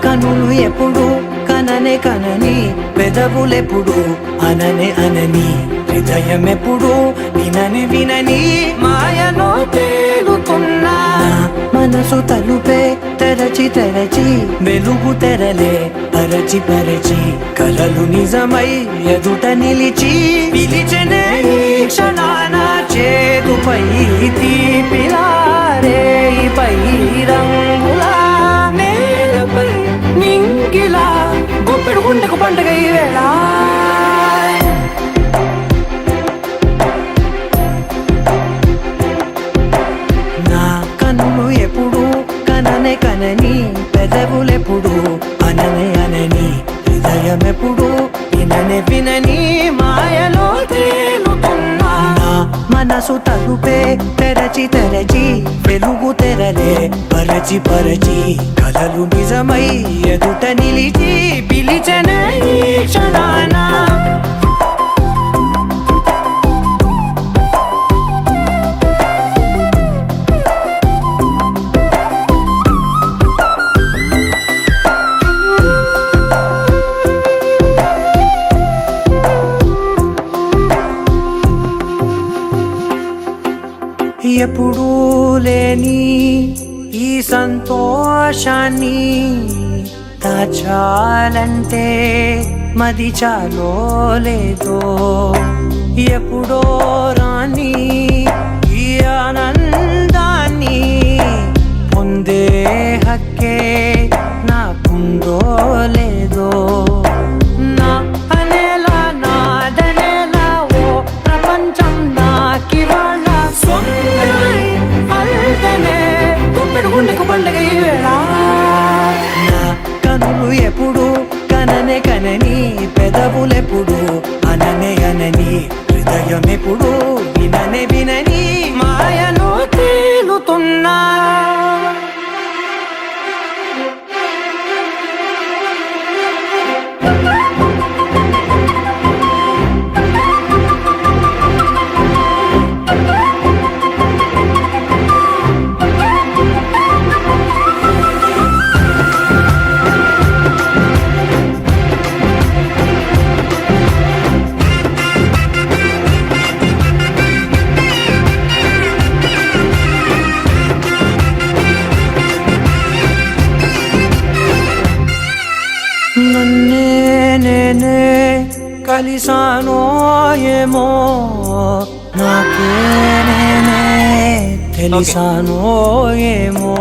కనులు ఎప్పుడు కననే కనని, పెదవులెప్పుడు అననే అనని, హృదయం ఎప్పుడు వినని వినని మాయలో తేలుతున్నా. మనసు తలుపే తెరచి తెరచి, వెలుగు తెరలే పరచి పరచి, కలలు నిజమై ఎదుట నిలిచి పిలిచెనే ఈ క్షణాన. చేతుపై తీపిలారే పై రంగులా, నేలపై నింగిలా, గుప్పెడు గుండెకు పండుగ ఈ వేళ. నా కన్నులు ఎప్పుడు కననే కనని, పెదవులెప్పుడు అననే అనని, హృదయం ఎప్పుడు విననే వినని మాయలో తేలుతున్నా. మనసు తలుపే తెరచి తెరచి, వెలుగు తెరలే పరచి పరచి, కలలు నిజమై ఎదుట నిలిచి పిలిచెనే ఈ క్షణాన. ఎప్పుడూ లేని ఈ సంతోషాన్ని దాచాలంటే మది చాలో లేదో, ఎప్పుడో రాని ఈ ఆనందాన్ని పొందే హక్కే నాకుందో లేదో. నా అనేలా నాదనేలా ఓ ప్రపంచం నాకివాళ గుండెకు పండుగ ఈ వేళ. నా కనులు ఎప్పుడు కననే కనని, పెదవులెప్పుడు అననే అనని, హృదయం ఎప్పుడు విననే వినని మాయలో తేలుతున్నా. నన్నే నేనే కలిసానో ఏమో, నాకే నేనే తెలిసానో ఏమో.